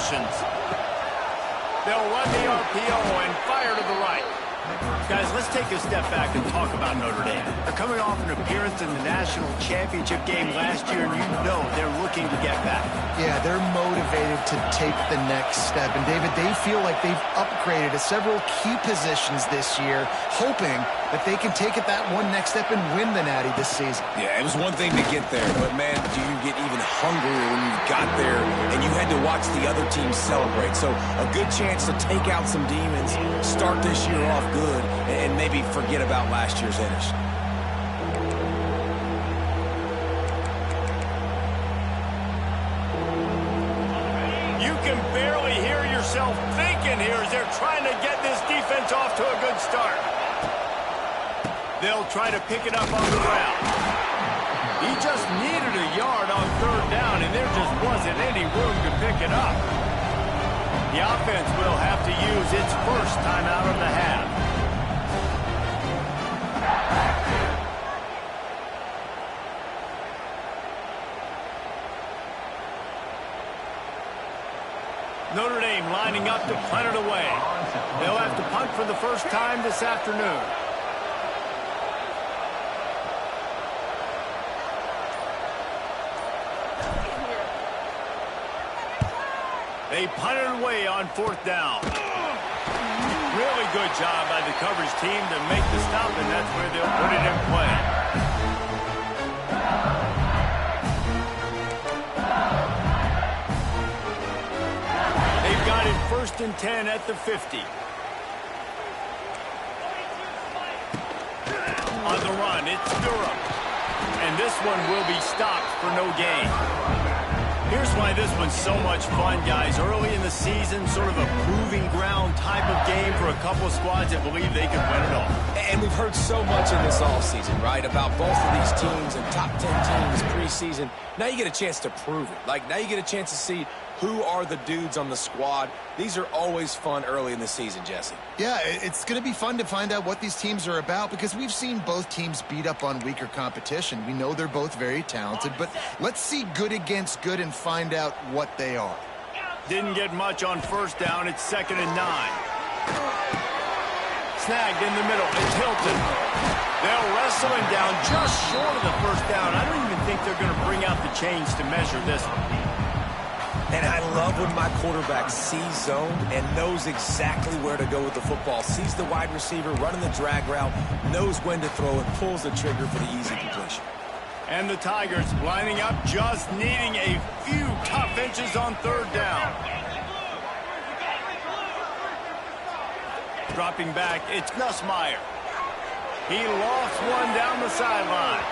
formations. They'll run the RPO and fire to the right. Guys, let's take a step back and talk about Notre Dame. They're coming off an appearance in the national championship game last year, and you know they're looking to get back. Yeah, they're motivated to take the next step. And, David, they feel like they've upgraded to several key positions this year, hoping that they can take it that one next step and win the Natty this season. Yeah, it was one thing to get there, but, man, do you get even hungrier when you got there and you had to watch the other team celebrate. So a good chance to take out some demons, start this year off good, and maybe forget about last year's finish. You can barely hear yourself thinking here as they're trying to get this defense off to a good start. They'll try to pick it up on the ground. He just needed a yard on third down, and there just wasn't any room to pick it up. The offense will have to use its first timeout of the half. Notre Dame lining up to punt it away. They'll have to punt for the first time this afternoon. They punt it away on fourth down. Really good job by the coverage team to make the stop, and that's where they'll put it in play. They've got it 1st and 10 at the 50. On the run, it's Durham. And this one will be stopped for no gain. Here's why this one's so much fun, guys. Early in the season, sort of a proving ground type of game for a couple of squads that believe they could win it all. And we've heard so much in this offseason, right, about both of these teams and top 10 teams preseason. Now you get a chance to prove it. Like, now you get a chance to see who are the dudes on the squad. These are always fun early in the season, Jesse. Yeah, it's going to be fun to find out what these teams are about because we've seen both teams beat up on weaker competition. We know they're both very talented, but let's see good against good and find out what they are. Didn't get much on first down. It's 2nd and 9. Snagged in the middle. It's Hilton. They'll wrestle him down just short of the first down. I don't even think they're going to bring out the chains to measure this one. And I love when my quarterback sees zone and knows exactly where to go with the football. Sees the wide receiver running the drag route, knows when to throw it, pulls the trigger for the easy completion. And the Tigers lining up, just needing a few tough inches on third down. Dropping back, it's Nussmeier. He lofts one down the sideline.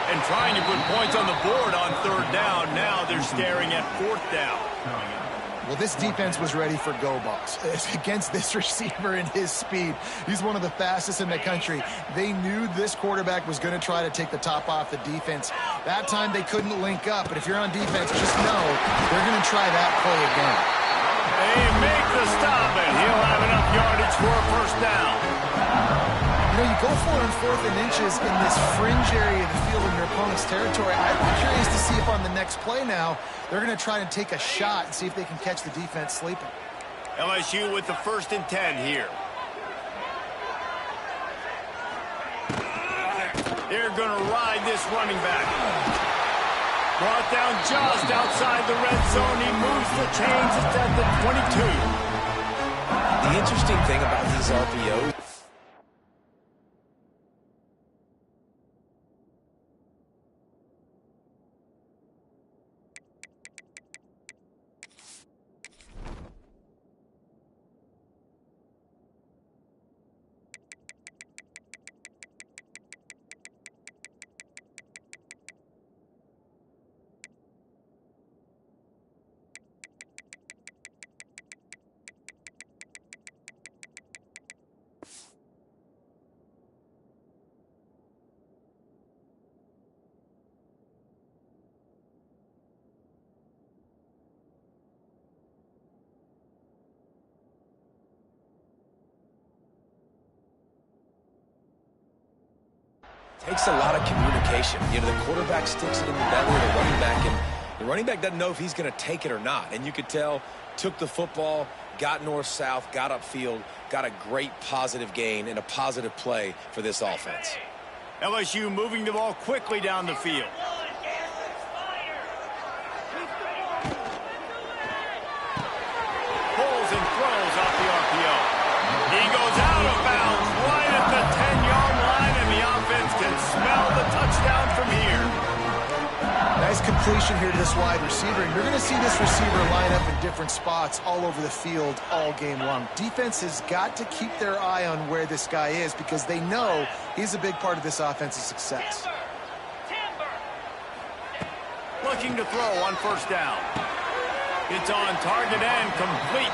And trying to put points on the board on third down. Now they're staring at fourth down. Well, this defense was ready for go balls. Against this receiver and his speed, he's one of the fastest in the country. They knew this quarterback was going to try to take the top off the defense. That time they couldn't link up, but if you're on defense, just know they're going to try that play again. They make the stop, and he'll have enough yardage for a first down. You know, you go for it on 4th and inches in this fringe area of the field in your opponent's territory. I'd be curious to see if on the next play now, they're going to try and take a shot and see if they can catch the defense sleeping. LSU with the 1st and 10 here. They're going to ride this running back. Brought down just outside the red zone. He moves the chains. It's at the 22. The interesting thing about these RPOs, takes a lot of communication. You know, the quarterback sticks it in the belly of the running back, and The running back doesn't know if he's going to take it or not. And you could tell, took the football, got north-south, got upfield, got a great positive gain and a positive play for this offense. LSU moving the ball quickly down the field. Pulls and throws off the RPO. He goes out of bounds right at the 10-yard line, and the offense can smell the touchdown from here. Nice completion here to this wide receiver, and you're going to see this receiver line up in different spots all over the field all game long. Defense has got to keep their eye on where this guy is because they know he's a big part of this offense's success. Looking to throw on first down. It's on target and complete.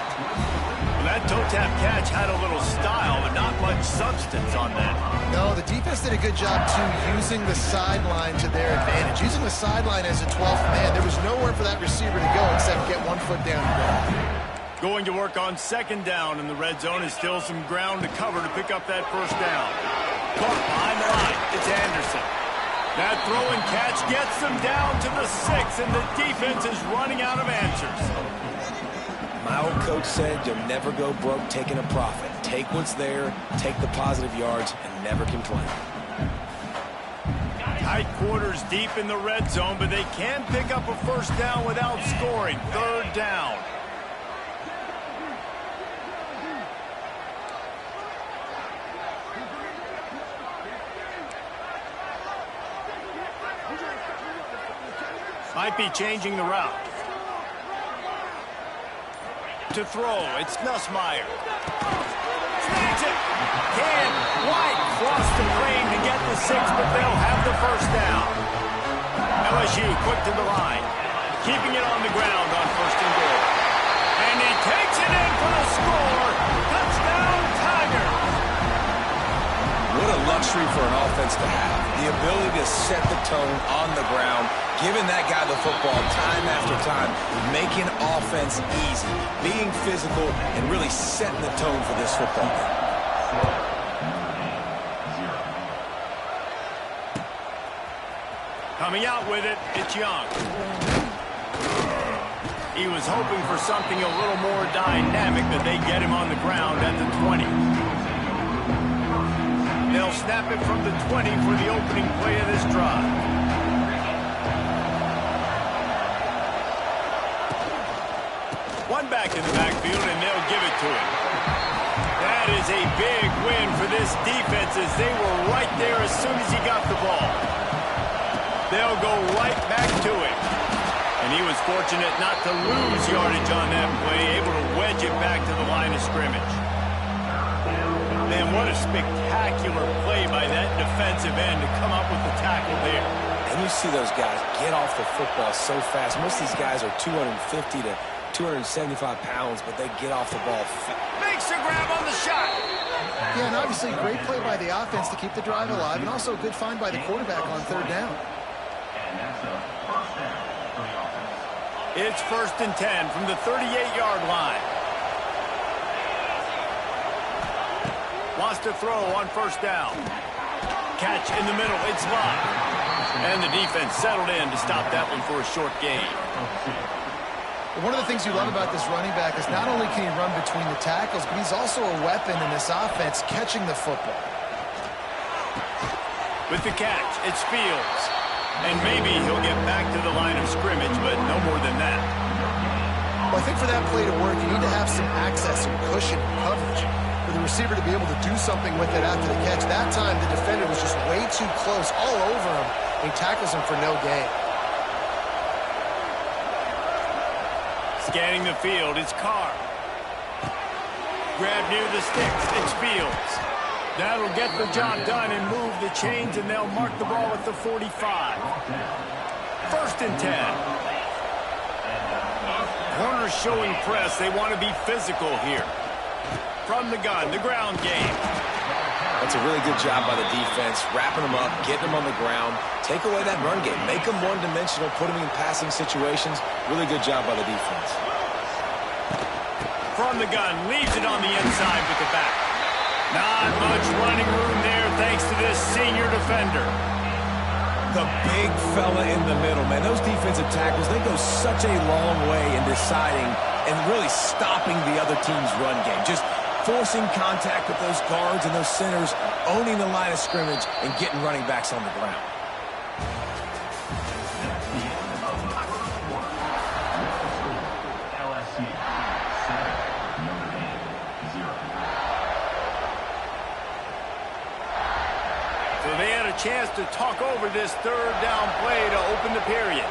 Well, that toe-tap catch had a little style, but not much substance on that. No, the defense did a good job, too, using the sideline to their advantage. Using the sideline as a 12th man, there was nowhere for that receiver to go except get 1 foot down and go. Going to work on second down in the red zone is still some ground to cover to pick up that first down. Caught behind the line. It's Anderson. That throw and catch gets them down to the 6, and the defense is running out of answers. My old coach said you'll never go broke taking a profit. Take what's there, take the positive yards, and never complain. Tight quarters deep in the red zone, but they can pick up a first down without scoring. Third down. Might be changing the route. To throw, it's Nussmeier. Snags it. White cross the frame to get the 6, but they'll have the first down. LSU quick to the line. Keeping it on the ground on first and goal. And he takes it in for the score. Touchdown, Tigers. What a luxury for an offense to have. The ability to set the tone on the ground, giving that guy the football time after time, making offense easy, being physical, and really setting the tone for this football game. Coming out with it, it's Young. He was hoping for something a little more dynamic, but they get him on the ground at the 20. They'll snap it from the 20 for the opening play of this drive. One back in the backfield, and they'll give it to him. That is a big win for this defense as they were right there as soon as he got the ball. They'll go right back to him. And he was fortunate not to lose yardage on that play, able to wedge it back to the line of scrimmage. Man, what a spectacular play by that defensive end to come up with the tackle there. And you see those guys get off the football so fast. Most of these guys are 250 to 275 pounds, but they get off the ball fast. Makes a grab on the shot. Yeah, and obviously great play by the offense to keep the drive alive, and also a good find by the quarterback on third down. It's 1st and 10 from the 38-yard line. Wants to throw on first down. Catch in the middle. It's live. And the defense settled in to stop that one for a short gain. One of the things you love about this running back is not only can he run between the tackles, but he's also a weapon in this offense catching the football. With the catch, it's Fields. And maybe he'll get back to the line of scrimmage, but no more than that. Well, I think for that play to work, you need to have some access, some cushion, coverage. For the receiver to be able to do something with it after the catch. That time, the defender was just way too close, all over him, and he tackles him for no gain. Scanning the field, it's Carr. Grab near the sticks, it's Fields. That'll get the job done and move the chains, and they'll mark the ball at the 45. 1st and 10. Corners showing press. They want to be physical here. From the gun, the ground game. That's a really good job by the defense, wrapping them up, getting them on the ground, take away that run game, make them one-dimensional, put them in passing situations. Really good job by the defense. From the gun, leaves it on the inside with the back. Not much running room there thanks to this senior defender. The big fella in the middle, man. Those defensive tackles, they go such a long way in deciding and really stopping the other team's run game. Just forcing contact with those guards and those centers, owning the line of scrimmage, and getting running backs on the ground. LSU 7, Notre Dame 0. So they had a chance to talk over this third down play to open the period.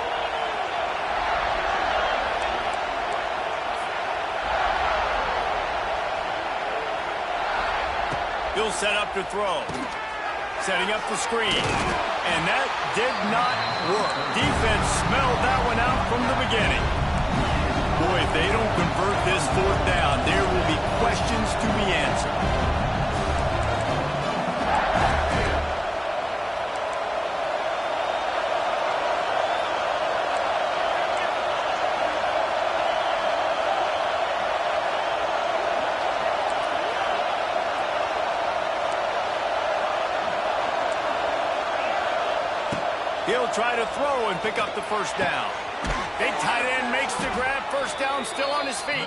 He'll set up to throw. Setting up the screen. And that did not work. Defense smelled that one out from the beginning. Boy, if they don't convert this fourth down, there will be questions to be answered. He'll try to throw and pick up the first down. Big tight end makes the grab. First down, still on his feet.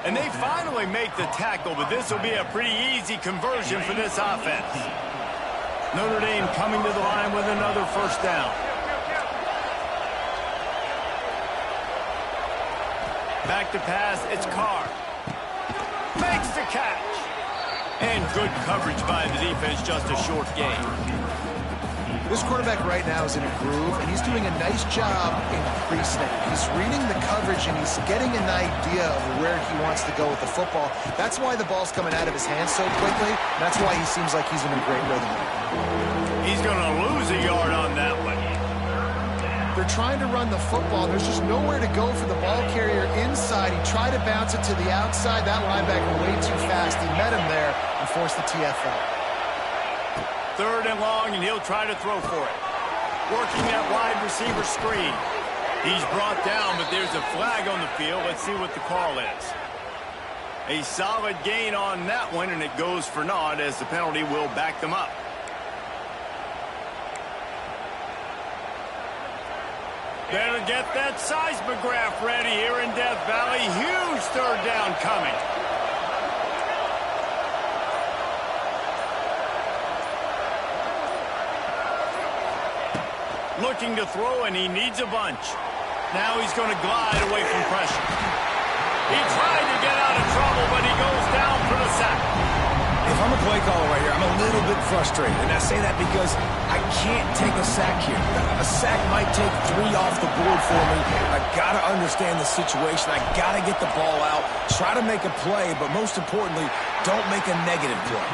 And they finally make the tackle, but this will be a pretty easy conversion for this offense. Notre Dame coming to the line with another first down. Back to pass, it's Carr. Makes the catch. And good coverage by the defense, just a short gain. This quarterback right now is in a groove, and he's doing a nice job increasing it. He's reading the coverage, and he's getting an idea of where he wants to go with the football. That's why the ball's coming out of his hands so quickly. That's why he seems like he's in a great rhythm. He's going to lose a yard on that one. They're trying to run the football. There's just nowhere to go for the ball carrier inside. He tried to bounce it to the outside. That linebacker way too fast. He met him there and forced the TFL. Third and long, and he'll try to throw for it. Working that wide receiver screen. He's brought down, but there's a flag on the field. Let's see what the call is. A solid gain on that one, and it goes for naught as the penalty will back them up. Better get that seismograph ready here in Death Valley. Huge third down coming. Looking to throw, and he needs a bunch. Now he's going to glide away from pressure. He tried to get out of trouble, but he goes down for the sack. If I'm a play caller right here, I'm a little bit frustrated. And I say that because I can't take a sack here. A sack might take 3 off the board for me. I got to understand the situation. I got to get the ball out, try to make a play, but most importantly, don't make a negative play.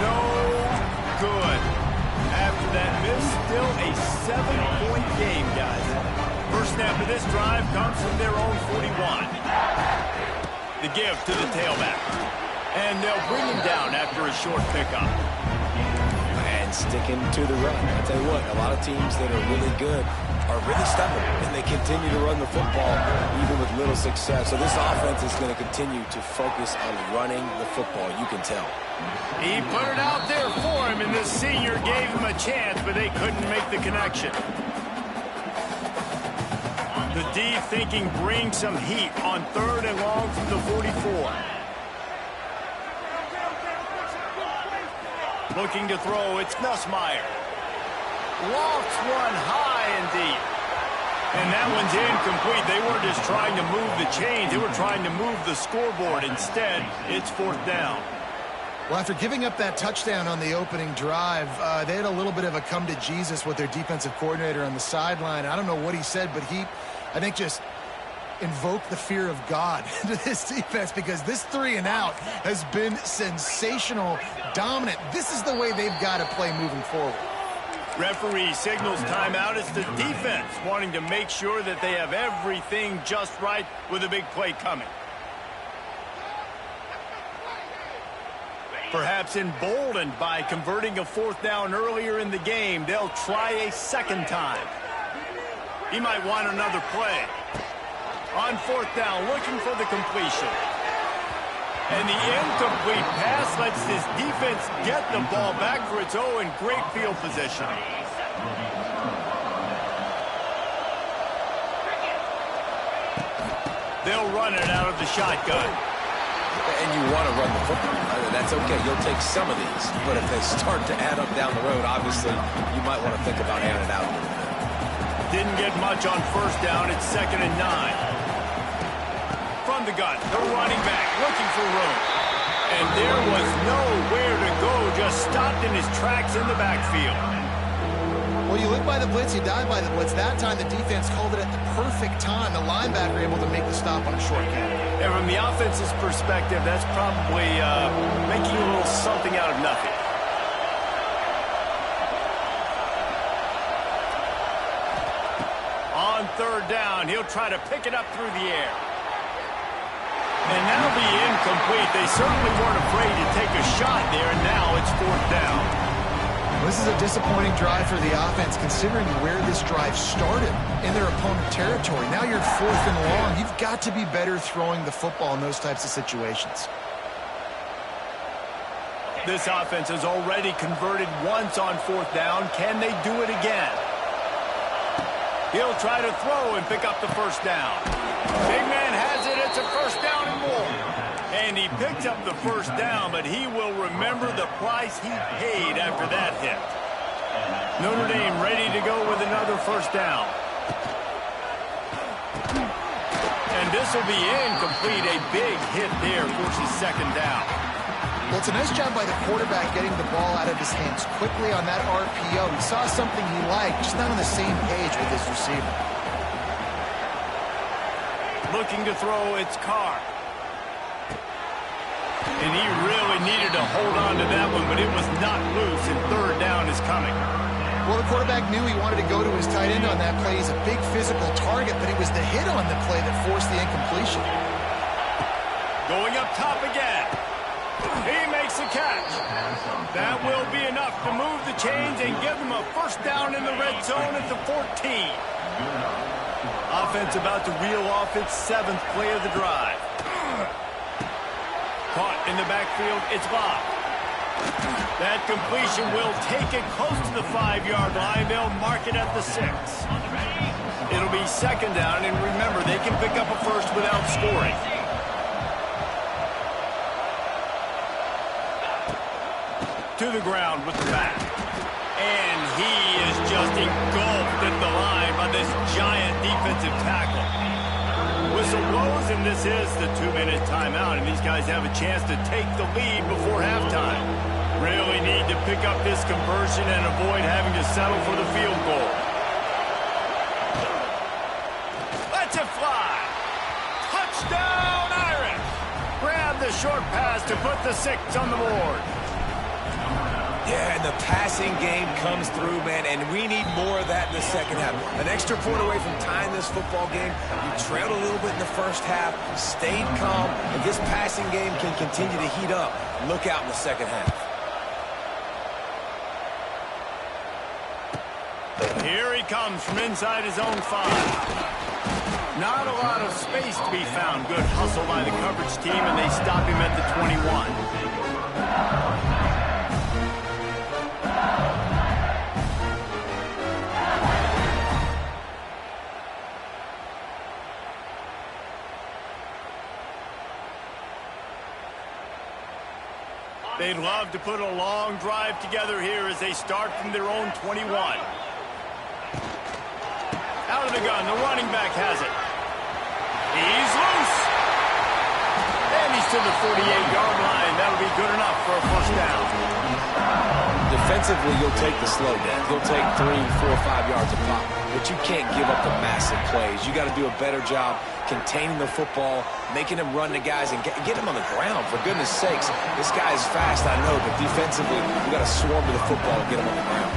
No good. After that miss, still a 7-point game, guys. First snap of this drive comes from their own 41. The give to the tailback. And they'll bring him down after a short pickup. And sticking to the run. I tell you what, a lot of teams that are really good are really stubborn, and they continue to run the football even with little success. So this offense is going to continue to focus on running the football. You can tell. He put it out there for him, and the senior gave him a chance, but they couldn't make the connection. The D thinking bring some heat on third and long from the 44. Looking to throw, it's Nussmeier. Lofts one high and deep. And that one's incomplete. They weren't just trying to move the chains. They were trying to move the scoreboard. Instead, it's fourth down. Well, after giving up that touchdown on the opening drive, they had a little bit of a come to Jesus with their defensive coordinator on the sideline. I don't know what he said, but he, I think, just invoke the fear of God into this defense, because this 3 and out has been sensational, dominant. This is the way they've got to play moving forward. Referee signals timeout. It's the defense wanting to make sure that they have everything just right with a big play coming. Perhaps emboldened by converting a fourth down earlier in the game, they'll try a second time. He might want another play. On fourth down, looking for the completion. And the incomplete pass lets this defense get the ball back for its own great field position. They'll run it out of the shotgun. And you want to run the football. That's okay. You'll take some of these. But if they start to add up down the road, obviously, you might want to think about handing it out a little bit. Didn't get much on first down. It's 2nd and 9. From the gun, the running back looking for room. And there was nowhere to go. Just stopped in his tracks in the backfield. Well, you live by the blitz, you die by the blitz. That time, the defense called it at the perfect time. The linebacker able to make the stop on a short kick. And from the offense's perspective, that's probably making a little something out of nothing. On 3rd down, he'll try to pick it up through the air. And that'll be incomplete. They certainly weren't afraid to take a shot there, and now it's 4th down. This is a disappointing drive for the offense, considering where this drive started in their opponent territory. Now you're 4th and long. You've got to be better throwing the football in those types of situations. This offense has already converted once on 4th down. Can they do it again? He'll try to throw and pick up the first down. Big man has it. It's a first down and more. And he picks up the first down, but he will remember the price he paid after that hit. Notre Dame ready to go with another first down. And this will be incomplete. A big hit there forces 2nd down. Well, it's a nice job by the quarterback getting the ball out of his hands quickly on that RPO. He saw something he liked, just not on the same page with his receiver. Looking to throw, it's Carr. And he really needed to hold on to that one, but it was not loose, and 3rd down is coming. Well, the quarterback knew he wanted to go to his tight end on that play. He's a big physical target, but it was the hit on the play that forced the incompletion. Going up top again. He makes the catch. That will be enough to move the chains and give them a first down in the red zone at the 14. Offense about to reel off its 7th play of the drive. Caught in the backfield, it's Bob. That completion will take it close to the 5-yard line. They'll mark it at the 6. It'll be 2nd down, and remember, they can pick up a first without scoring. To the ground with the back. And he is just engulfed at the line by this giant defensive tackle. Whistle blows, and this is the 2-minute timeout, and these guys have a chance to take the lead before halftime. Really need to pick up this conversion and avoid having to settle for the field goal. Let's it fly. Touchdown, Irish. Grab the short pass to put the 6 on the board. Yeah, and the passing game comes through, man, and we need more of that in the second half. An extra point away from tying this football game. You trailed a little bit in the first half, stayed calm. If this passing game can continue to heat up, look out in the second half. Here he comes from inside his own 5. Not a lot of space to be found. Good hustle by the coverage team, and they stop him at the 21. They'd love to put a long drive together here as they start from their own 21. Out of the gun, the running back has it. He's loose. And he's to the 48-yard line. That'll be good enough for a first down. Defensively, you'll take the slow down. You'll take 3, 4, 5 yards a pop. But you can't give up the massive plays. You got to do a better job containing the football, making them run the guys, and get them on the ground. For goodness sakes, this guy is fast, I know, but defensively, you got to swarm to the football and get him on the ground.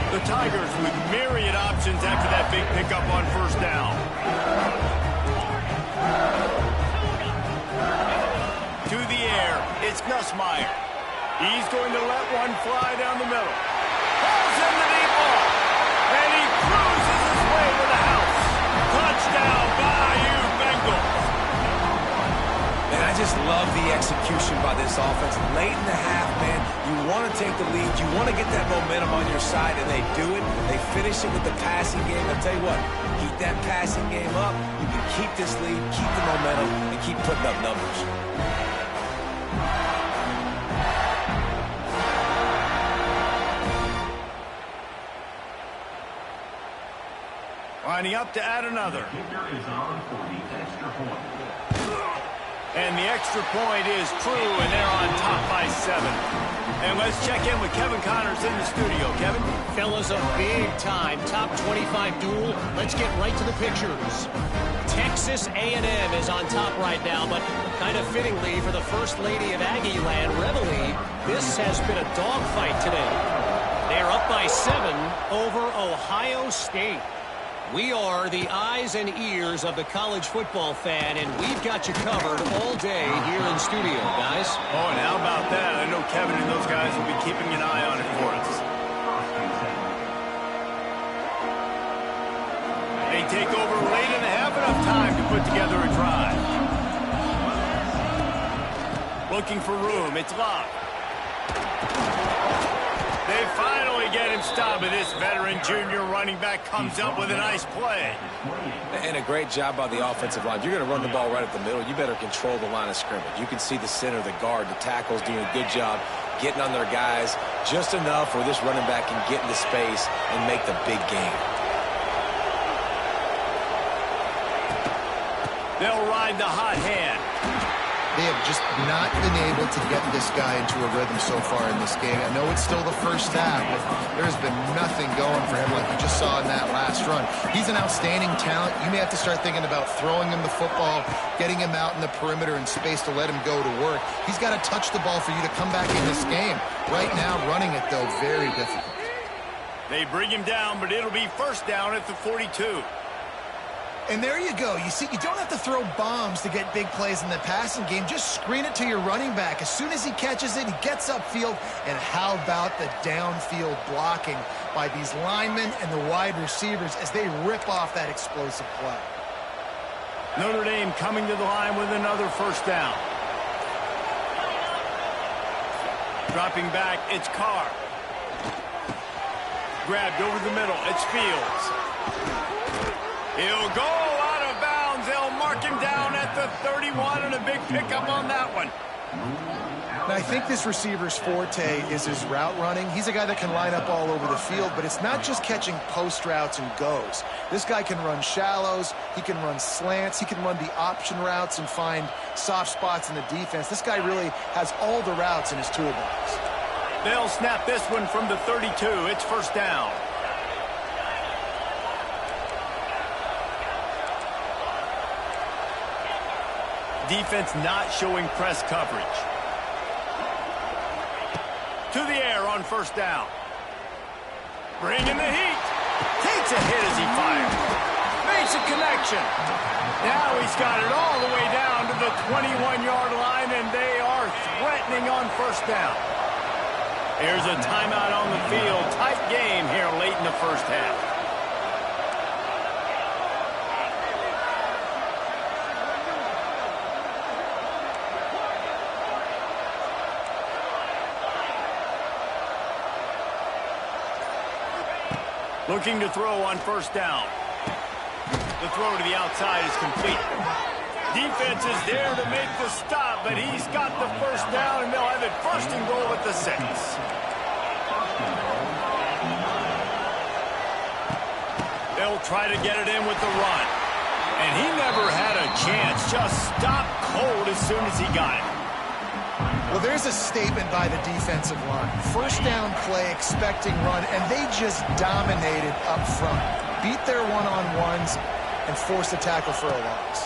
The Tigers with myriad options after that big pickup on first down. To the air, it's Nussmeier. He's going to let one fly down the middle. Pulls in the deep ball. And he cruises his way to the house. Touchdown, Bayou Bengals. And I just love the execution by this offense. Late in the half, man, you want to take the lead. You want to get that momentum on your side, and they do it. They finish it with the passing game. I'll tell you what, keep that passing game up. You can keep this lead, keep the momentum, and keep putting up numbers. Lining up to add another. Kicker is on for the extra point. And the extra point is true, and they're on top by 7. And let's check in with Kevin Connors in the studio. Kevin? Fellas, a big-time top 25 duel. Let's get right to the pictures. Texas A&M is on top right now, but kind of fittingly for the First Lady of Aggie Land, Reveille, this has been a dogfight today. They're up by 7 over Ohio State. We are the eyes and ears of the college football fan, and we've got you covered all day here in studio, guys. Oh, and how about that? I know Kevin and those guys will be keeping an eye on it for us. They take over late and have enough time to put together a drive. Looking for room. It's locked. They finally get him stopped, but this veteran junior running back comes up with a nice play. And a great job by the offensive line. You're going to run the ball right at the middle. You better control the line of scrimmage. You can see the center, the guard, the tackles doing a good job getting on their guys just enough where this running back can get into space and make the big game. They'll ride the hot hand. They have just not been able to get this guy into a rhythm so far in this game. I know it's still the first half, but there's been nothing going for him like you just saw in that last run. He's an outstanding talent. You may have to start thinking about throwing him the football, getting him out in the perimeter in space to let him go to work. He's got to touch the ball for you to come back in this game. Right now, running it, though, very difficult. They bring him down, but it'll be first down at the 42. And there you go. You see, you don't have to throw bombs to get big plays in the passing game. Just screen it to your running back. As soon as he catches it, he gets upfield. And how about the downfield blocking by these linemen and the wide receivers as they rip off that explosive play. Notre Dame coming to the line with another first down. Dropping back, it's Carr. Grabbed over the middle, it's Fields. He'll go out of bounds. They'll mark him down at the 31, and a big pickup on that one. Now, I think this receiver's forte is his route running. He's a guy that can line up all over the field, but it's not just catching post routes and goes. This guy can run shallows. He can run slants. He can run the option routes and find soft spots in the defense. This guy really has all the routes in his toolbox. They'll snap this one from the 32. It's first down. Defense not showing press coverage. To the air on first down. Bringing the heat. Takes a hit as he fires. Makes a connection. Now he's got it all the way down to the 21-yard line, and they are threatening on first down. Here's a timeout on the field. Tight game here late in the first half. Looking to throw on first down. The throw to the outside is complete. Defense is there to make the stop, but he's got the first down, and they'll have it first and goal at the 6. They'll try to get it in with the run. And he never had a chance. Just stopped cold as soon as he got it. Well, there's a statement by the defensive line. First down play, expecting run, and they just dominated up front. Beat their one-on-ones and forced a tackle for a loss.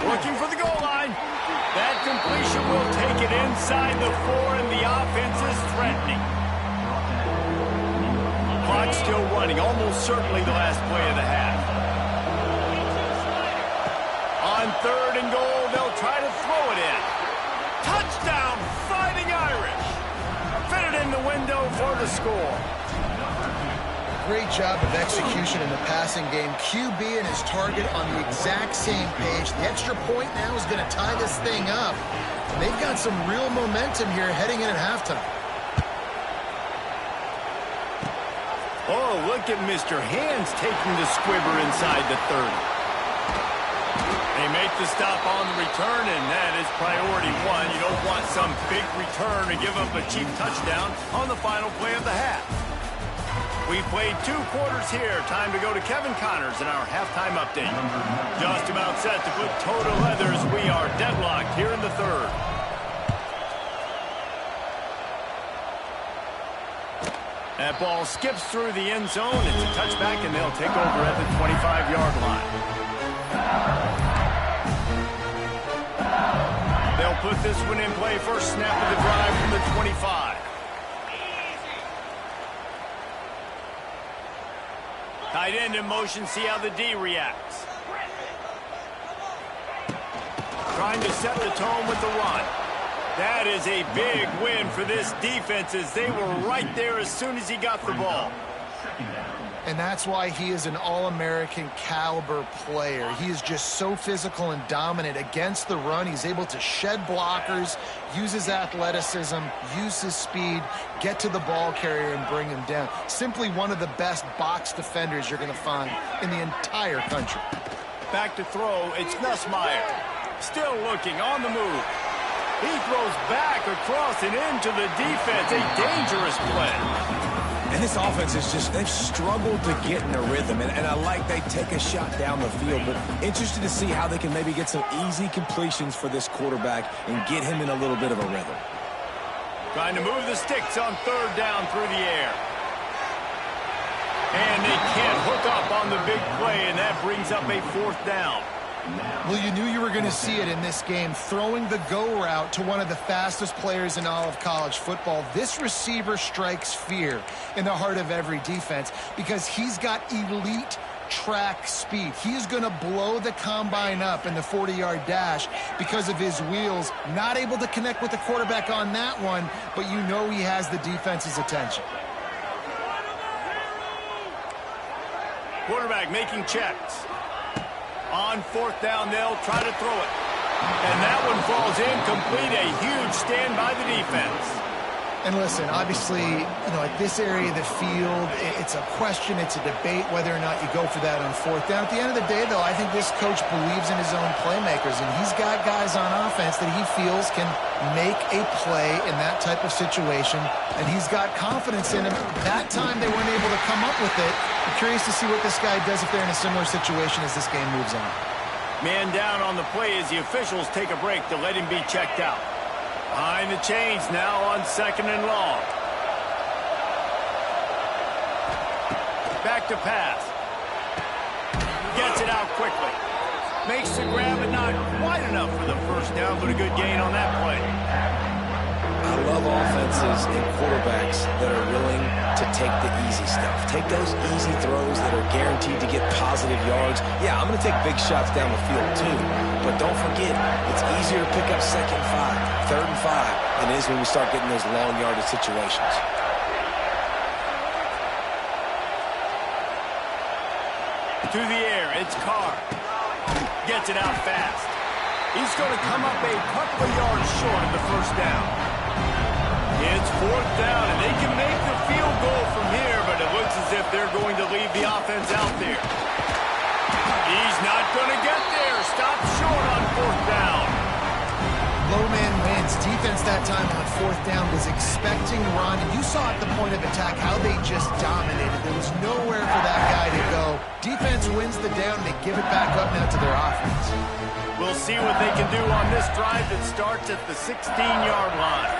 Working for the goal line. That completion will take it inside the 4, and the offense is threatening. Clock still running, almost certainly the last play of the half. On third and goal, they'll try to throw it in. Touchdown, Fighting Irish. Fitted in the window for the score. great job of execution in the passing game. QB and his target on the exact same page. The extra point now is going to tie this thing up. They've got some real momentum here heading in at halftime. Oh, look at Mr. Hands taking the squibber inside the 30. They make the stop on the return, and that is priority one. You don't want some big return to give up a cheap touchdown on the final play of the half. We've played 2 quarters here. Time to go to Kevin Connors in our halftime update. Just about set to put toe to leathers. We are deadlocked here in the 3rd. That ball skips through the end zone. It's a touchback, and they'll take over at the 25-yard line. They'll put this one in play. First snap of the drive from the 25. Tight end in motion, see how the D reacts. Trying to set the tone with the run. That is a big win for this defense as they were right there as soon as he got the ball. And that's why he is an All-American caliber player. He is just so physical and dominant against the run. He's able to shed blockers, use his athleticism, use his speed, get to the ball carrier and bring him down. Simply one of the best box defenders you're going to find in the entire country. Back to throw, it's Nussmeier. Still looking, on the move. He throws back across and into the defense. A dangerous play. And this offense is just, they've struggled to get in a rhythm. And I like they take a shot down the field, but interested to see how they can maybe get some easy completions for this quarterback and get him in a little bit of a rhythm. Trying to move the sticks on 3rd down through the air. And they can't hook up on the big play, and that brings up a 4th down. Well, you knew you were going to see it in this game, throwing the go route to one of the fastest players in all of college football. This receiver strikes fear in the heart of every defense because he's got elite track speed. He is going to blow the combine up in the 40-yard dash because of his wheels. Not able to connect with the quarterback on that one, but you know he has the defense's attention. Quarterback making checks. On 4th down, they'll try to throw it. And that one falls incomplete. A huge stand by the defense. And listen, obviously, at this area of the field, it's a question, it's a debate whether or not you go for that on 4th down. At the end of the day, though, I think this coach believes in his own playmakers, and he's got guys on offense that he feels can make a play in that type of situation, and he's got confidence in him. That time they weren't able to come up with it. I'm curious to see what this guy does if they're in a similar situation as this game moves on. Man down on the play as the officials take a break to let him be checked out. Behind the chains now on 2nd and long. Back to pass. Gets it out quickly. Makes the grab and not quite enough for the 1st down, but a good gain on that play. I love offenses and quarterbacks that are willing to take the easy stuff. Take those easy throws that are guaranteed to get positive yards. Yeah, I'm going to take big shots down the field too, but don't forget, it's easier to pick up 2nd and 5, 3rd and 5 than it is when we start getting those long yardage situations. To the air, it's Carr. Gets it out fast. He's going to come up a couple of yards short of the 1st down. It's 4th down, and they can make the field goal from here, but it looks as if they're going to leave the offense out there. He's not going to get there. Stop short on 4th down. Low man wins. Defense that time on 4th down was expecting run. And you saw at the point of attack how they just dominated. There was nowhere for that guy to go. Defense wins the down. They give it back up now to their offense. We'll see what they can do on this drive that starts at the 16-yard line.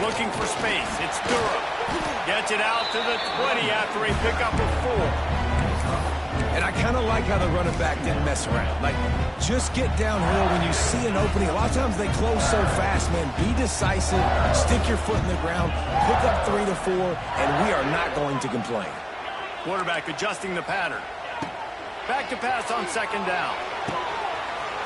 Looking for space. It's Durham. Gets it out to the 20 after a pickup of 4. And I kind of like how the running back didn't mess around. Like, just get downhill when you see an opening. A lot of times they close so fast, man. Be decisive. Stick your foot in the ground. Pick up 3 to 4, and we are not going to complain. Quarterback adjusting the pattern. Back to pass on 2nd down.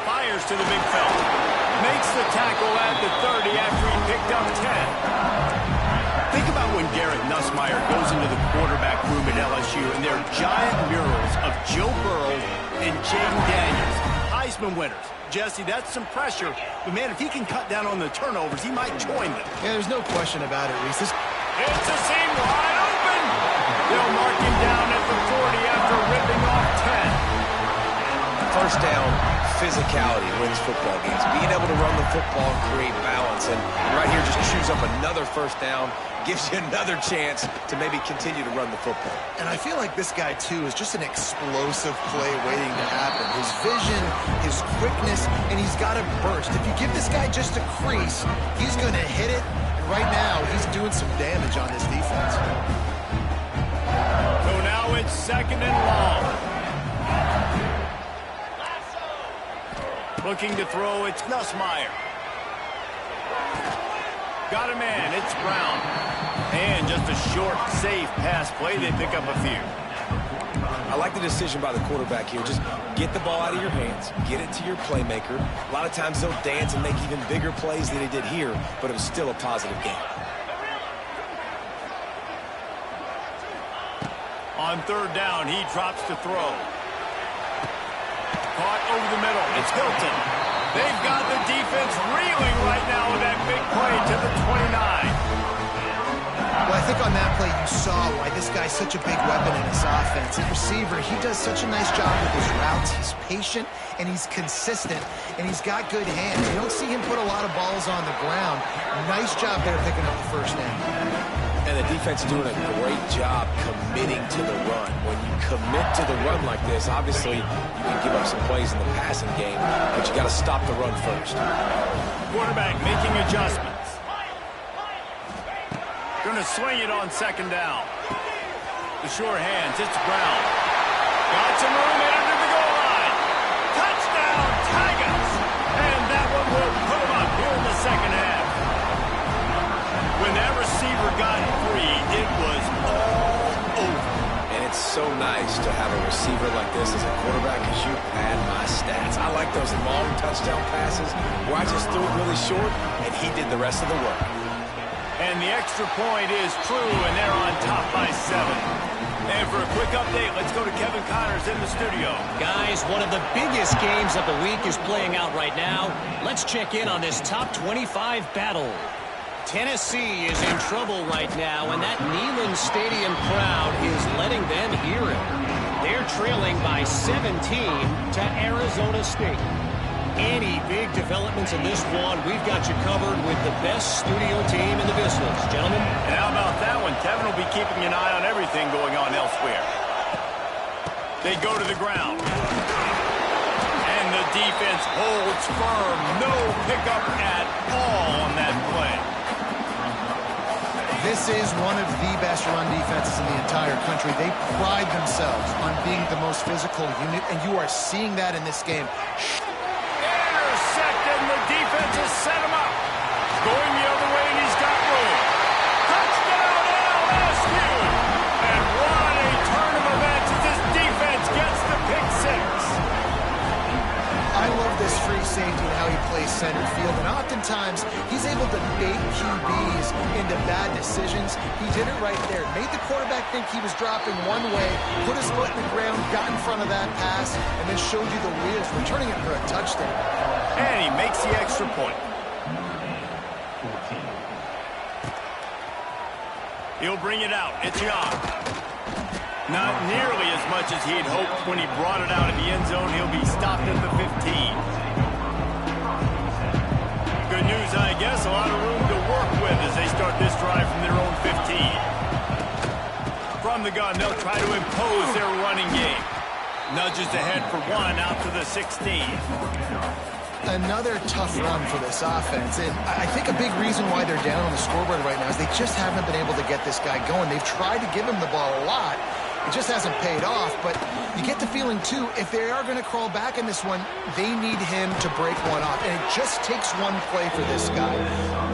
Fires to the big fella. Makes the tackle at the 30 after he picked up 10. Think about when Garrett Nussmeier goes into the quarterback room at LSU, and there are giant murals of Joe Burrow and Jaden Daniels, Heisman winners. Jesse, that's some pressure. But, man, if he can cut down on the turnovers, he might join them. Yeah, there's no question about it, Reese. It's a seam wide open. They'll mark him down at the 40 after ripping off 10. First down, physicality wins football games. Being able to run the football and create balance. And right here, just chews up another first down, gives you another chance to maybe continue to run the football. And I feel like this guy, too, is just an explosive play waiting to happen. His vision, his quickness, and he's got a burst. If you give this guy just a crease, he's going to hit it. And right now, he's doing some damage on this defense. So now it's 2nd and long. Looking to throw, it's Nussmeier. Got a man, it's Brown. And just a short, safe pass play. They pick up a few. I like the decision by the quarterback here. Just get the ball out of your hands, get it to your playmaker. A lot of times they'll dance and make even bigger plays than he did here, but it was still a positive game. On 3rd down, he drops to throw. Caught over the middle. It's Hilton. They've got the defense reeling right now with that big play to the 29. Well, I think on that play you saw why this guy's such a big weapon in his offense. At receiver, he does such a nice job with his routes. He's patient, and he's consistent, and he's got good hands. You don't see him put a lot of balls on the ground. Nice job there picking up the first down. And the defense doing a great job committing to the run. When you commit to the run like this, obviously you can give up some plays in the passing game, but you got to stop the run first. Quarterback making adjustments. Going to swing it on 2nd down. The sure hands, it's Brown. Got some room into the goal line. Touchdown, Tigers! And that one will put him up here in the 2nd half. When that receiver got free, it was all over. And it's so nice to have a receiver like this as a quarterback because you pad my stats. I like those long touchdown passes where I just threw it really short and he did the rest of the work. And the extra point is true, and they're on top by 7. And for a quick update, let's go to Kevin Connors in the studio. Guys, one of the biggest games of the week is playing out right now. Let's check in on this top 25 battle. Tennessee is in trouble right now, and that Neyland Stadium crowd is letting them hear it. They're trailing by 17 to Arizona State. Any big developments in this one, we've got you covered with the best studio team in the business. Gentlemen? And how about that one? Kevin will be keeping an eye on everything going on elsewhere. They go to the ground. And the defense holds firm. No pickup at all on that play. This is one of the best run defenses in the entire country. They pride themselves on being the most physical unit, and you are seeing that in this game. Intercepted, and the defense has set him up. Going the other way, and he's got room. Touchdown, LSU! And what a turn of events as this defense gets the pick 6. I love this free safety and how he plays center field, and oftentimes he's able to bait QBs into bad decisions. He did it right there. Made the quarterback think he was dropping one way, put his foot in the ground, got in front of that pass, and then showed you the wheels, returning it for a touchdown. And he makes the extra point. He'll bring it out. It's Young. Not nearly as much as he'd hoped when he brought it out of the end zone. He'll be stopped at the 15. Good news, I guess. A lot of room to work with as they start this drive from their own 15. From the gun, they'll try to impose their running game. Nudges ahead for 1 out to the 16. Another tough run for this offense, and I think a big reason why they're down on the scoreboard right now is they just haven't been able to get this guy going. They've tried to give him the ball a lot. It just hasn't paid off, but you get the feeling, too, if they are going to crawl back in this one, they need him to break one off, and it just takes one play for this guy.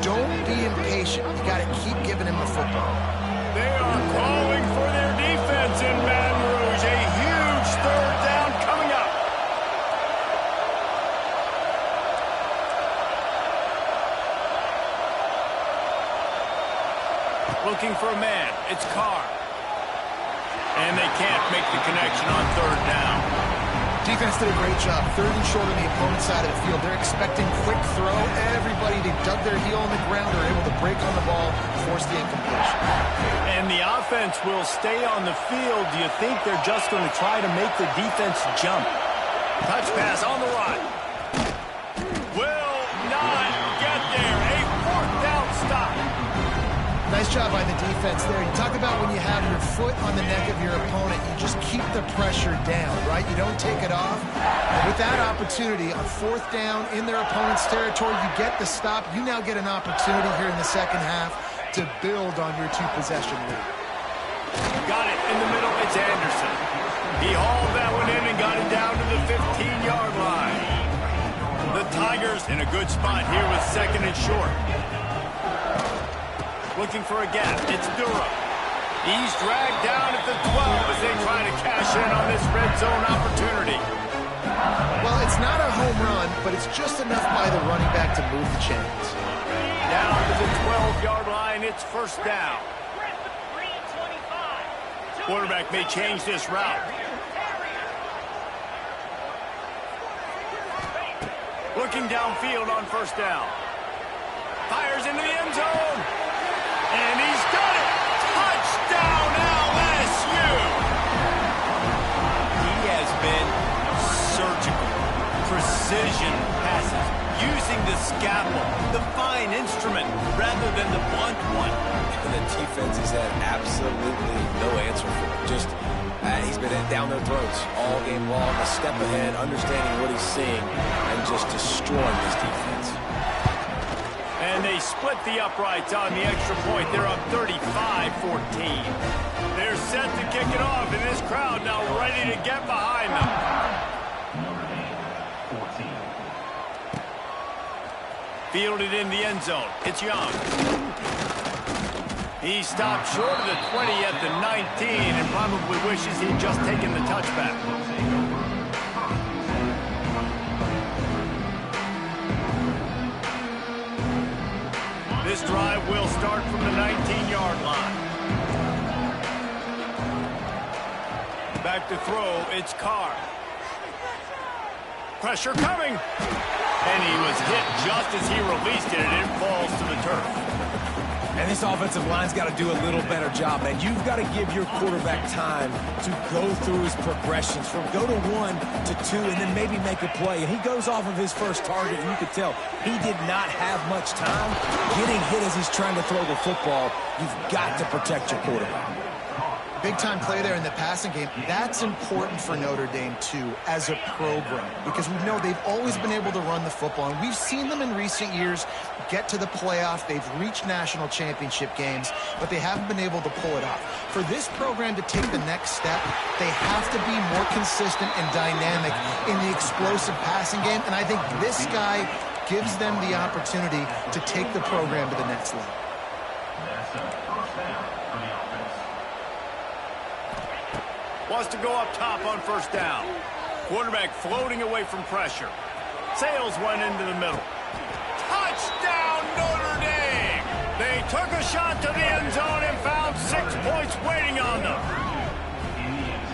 Don't be impatient. You got to keep giving him the football. They are calling for their defense in Baton Rouge. A huge 3rd down coming up. looking for a man. It's Carr. And they can't make the connection on third down. Defense did a great job. Third and short on the opponent's side of the field. They're expecting quick throw. Everybody, they dug their heel on the ground. They're able to break on the ball, force the incompletion. And the offense will stay on the field. Do you think they're just going to try to make the defense jump? Touch pass on the run. Will not get there. A fourth down stop. Nice job by the defense there. You talk about when you have your foot on the neck of your opponent, you just keep the pressure down, right? You don't take it off. And with that opportunity, on fourth down in their opponent's territory, you get the stop. You now get an opportunity here in the second half to build on your two-possession lead. Got it in the middle. It's Anderson. He hauled that one in and got it down to the 15-yard line. The Tigers in a good spot here with second and short. Looking for a gap. It's Durham. He's dragged down at the 12 as they try to cash in on this red zone opportunity. Well, it's not a home run, but it's just enough by the running back to move the chains. Down to the 12-yard line. It's first down. Quarterback may change this route. Looking downfield on first down. Fires into the end zone. And he's got it. Touchdown, LSU. He has been surgical. Precision passes. Using the scalpel, the fine instrument, rather than the blunt one. And the defense has had absolutely no answer for him. Just, he's been down their throats all game long, a step ahead, understanding what he's seeing, and just destroying this defense. And they split the uprights on the extra point. They're up 35-14. They're set to kick it off, and this crowd now ready to get behind them. Notre Dame, 14. Fielded in the end zone. It's Young. He stopped short of the 20 at the 19 and probably wishes he'd just taken the touchback. This drive will start from the 19-yard line. Back to throw, it's Carr. Pressure coming. And he was hit just as he released it, and it falls to the turf. And this offensive line's got to do a little better job, man. You've got to give your quarterback time to go through his progressions from go to 1 to 2 and then maybe make a play. And he goes off of his first target, and you could tell he did not have much time getting hit as he's trying to throw the football. You've got to protect your quarterback. Big-time play there in the passing game. That's important for Notre Dame, too, as a program, because we know they've always been able to run the football, and we've seen them in recent years get to the playoff. They've reached national championship games, but they haven't been able to pull it off. For this program to take the next step, they have to be more consistent and dynamic in the explosive passing game, and I think this guy gives them the opportunity to take the program to the next level. That's a first down for the offense. Wants to go up top on first down. Quarterback floating away from pressure. Sails one into the middle. Touchdown, Notre Dame! They took a shot to the end zone and found 6 points waiting on them.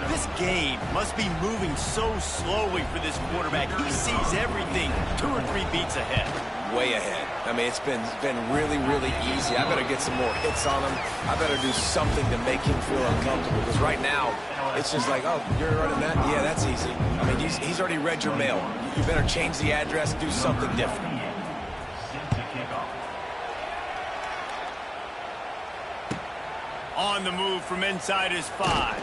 This game must be moving so slowly for this quarterback. He sees everything 2 or 3 beats ahead. Way ahead. I mean, it's been really, really easy. I better get some more hits on him. I better do something to make him feel uncomfortable, because right now, it's just like, oh, you're running that? Yeah, that's easy. I mean, he's already read your mail. You better change the address, do something different. On the move from inside his 5.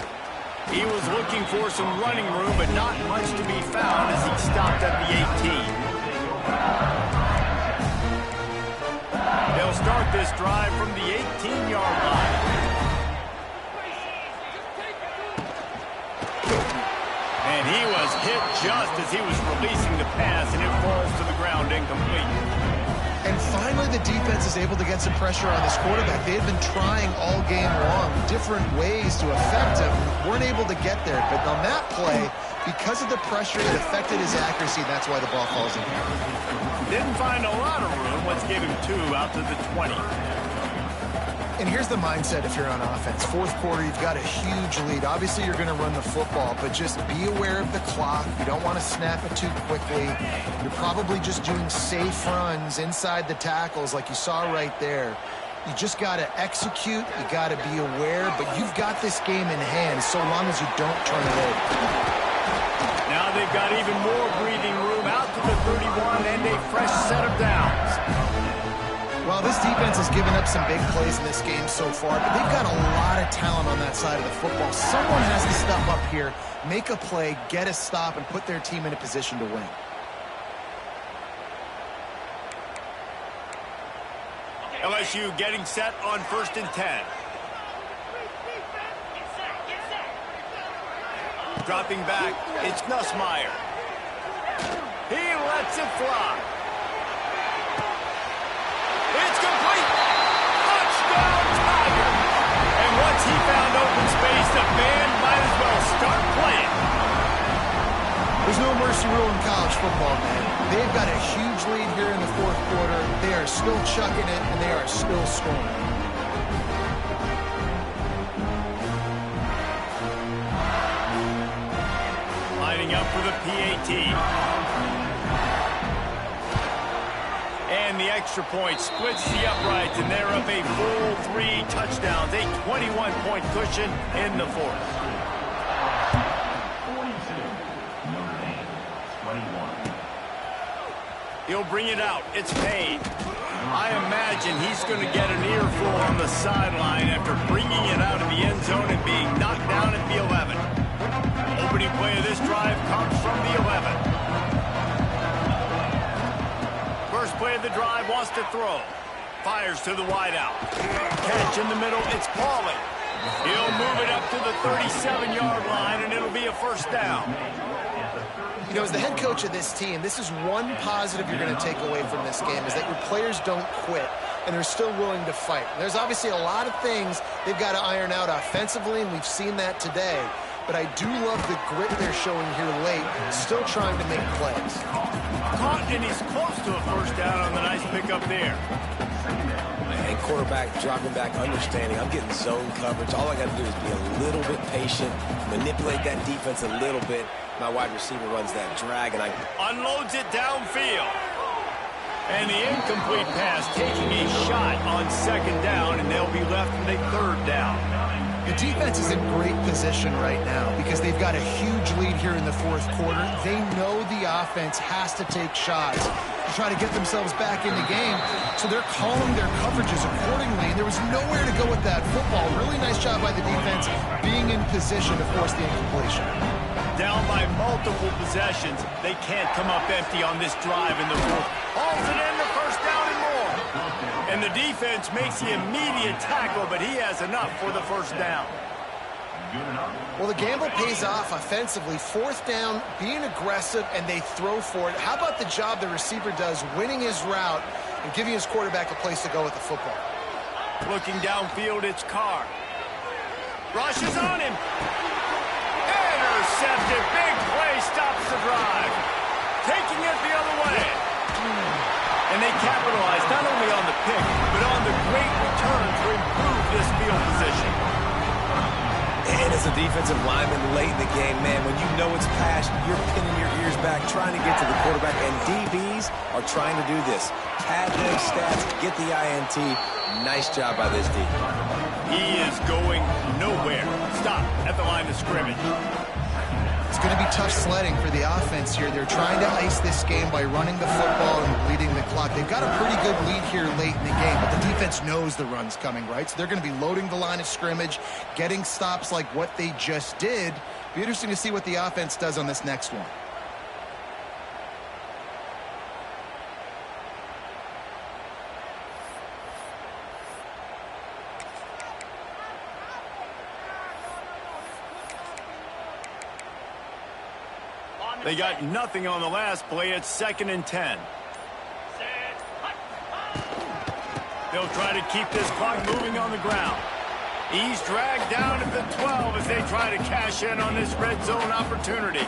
He was looking for some running room, but not much to be found as he stopped at the 18. They'll start this drive from the 18-yard line. And he was hit just as he was releasing the pass, and it falls to the ground incomplete. And finally, the defense is able to get some pressure on this quarterback. They had been trying all game long different ways to affect him. Weren't able to get there. But on that play, because of the pressure, it affected his accuracy. That's why the ball falls in. Didn't find a lot of room. Let's give him 2 out to the 20. And here's the mindset if you're on offense. Fourth quarter, you've got a huge lead. Obviously, you're going to run the football, but just be aware of the clock. You don't want to snap it too quickly. You're probably just doing safe runs inside the tackles like you saw right there. You just got to execute. You got to be aware, but you've got this game in hand so long as you don't turn it over. Now they've got even more breathing room out to the 31 and a fresh set of downs. Well, this defense has given up some big plays in this game so far, but they've got a lot of talent on that side of the football. Someone has to step up here, make a play, get a stop, and put their team in a position to win. LSU getting set on 1st and 10. Dropping back, it's Nussmeier. He lets it fly. It's complete. Touchdown, Tiger. And once he found open space, the band might as well start playing. There's no mercy rule in college football, man. They've got a huge lead here in the fourth quarter. They are still chucking it, and they are still scoring. Lining up for the PAT. And the extra point splits the uprights, and they're up a full 3 touchdowns, a 21-point cushion in the fourth. 42, Notre Dame, 21. He'll bring it out. It's Payne. I imagine he's going to get an earful on the sideline after bringing it out of the end zone and being knocked down at the 11. Opening play of this drive comes from the 11. First play of the drive, wants to throw. Fires to the wideout. Catch in the middle, it's Pauly. He'll move it up to the 37-yard line, and it'll be a first down. You know, as the head coach of this team, this is one positive you're going to take away from this game, is that your players don't quit, and they're still willing to fight. There's obviously a lot of things they've got to iron out offensively, and we've seen that today. But I do love the grit they're showing here late, still trying to make plays. Caught, and he's close to a first down on the nice pickup there. And quarterback dropping back, understanding I'm getting zone coverage. All I got to do is be a little bit patient, manipulate that defense a little bit. My wide receiver runs that drag, and I unloads it downfield. And the incomplete pass taking a shot on 2nd down, and they'll be left with a 3rd down. The defense is in great position right now because they've got a huge lead here in the fourth quarter. They know the offense has to take shots to try to get themselves back in the game, so they're calling their coverages accordingly, and there was nowhere to go with that football. Really nice job by the defense being in position to force the incompletion. Down by multiple possessions, they can't come up empty on this drive in the fourth. Hauls it in the first down and more. And the defense makes the immediate tackle, but he has enough for the first down. Well, the gamble pays off offensively. 4th down, being aggressive, and they throw for it. How about the job the receiver does winning his route and giving his quarterback a place to go with the football? Looking downfield, it's Carr. Rushes on him. Intercepted. Big play stops the drive. Taking it the other way. And they capitalize not only on the pick, but on the great return to improve this field position. And as a defensive lineman late in the game, man, when you know it's past, you're pinning your ears back, trying to get to the quarterback, and DBs are trying to do this. Pad those stats, get the INT. Nice job by this D. He is going nowhere. Stop at the line of scrimmage. It's going to be tough sledding for the offense here. They're trying to ice this game by running the football and bleeding the clock. They've got a pretty good lead here late in the game, but the defense knows the run's coming, right? So they're going to be loading the line of scrimmage, getting stops like what they just did. Be interesting to see what the offense does on this next one. They got nothing on the last play. It's 2nd and 10. They'll try to keep this clock moving on the ground. He's dragged down at the 12 as they try to cash in on this red zone opportunity.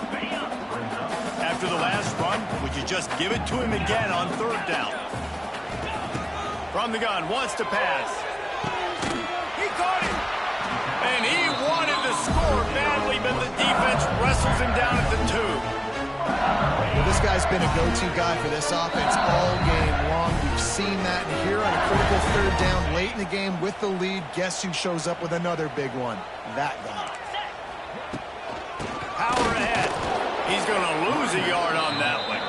After the last run, would you just give it to him again on 3rd down? From the gun, wants to pass. And he wanted to score badly, but the defense wrestles him down at the 2. Well, this guy's been a go-to guy for this offense all game long. We've seen that. And here on a critical 3rd down late in the game with the lead, guess who shows up with another big one? That guy. Power ahead. He's going to lose a yard on that one.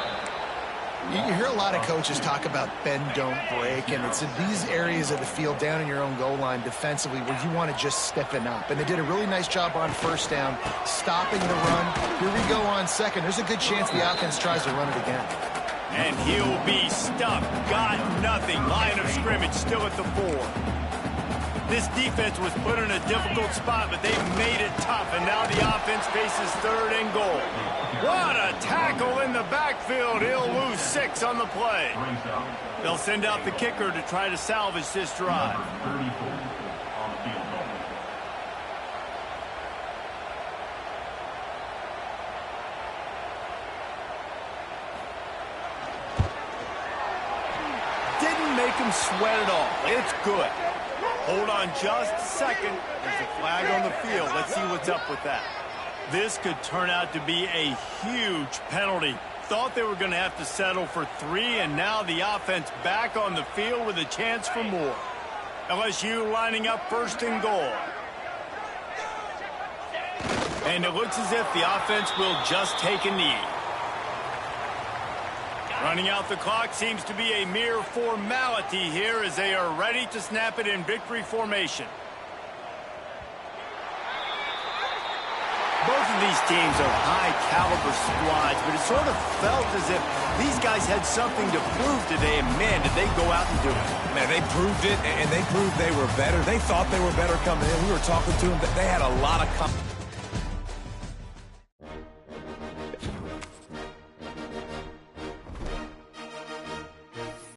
You hear a lot of coaches talk about bend, don't break, and it's in these areas of the field down in your own goal line defensively where you want to just stiffen up. And they did a really nice job on 1st down, stopping the run. Here we go on 2nd. There's a good chance the offense tries to run it again. And he'll be stuffed. Got nothing. Line of scrimmage still at the 4. This defense was put in a difficult spot, but they made it tough, and now the offense faces 3rd and goal. What a tackle in the backfield. He'll lose 6 on the play. They'll send out the kicker to try to salvage this drive. Didn't make him sweat at all. It's good. Hold on just a second. There's a flag on the field. Let's see what's up with that. This could turn out to be a huge penalty. Thought they were going to have to settle for 3, and now the offense back on the field with a chance for more. LSU lining up 1st and goal. And it looks as if the offense will just take a knee. Running out the clock seems to be a mere formality here as they are ready to snap it in victory formation. Both of these teams are high-caliber squads, but it sort of felt as if these guys had something to prove today, and man, did they go out and do it. Man, they proved it, and they proved they were better. They thought they were better coming in. We were talking to them. They had a lot of confidence.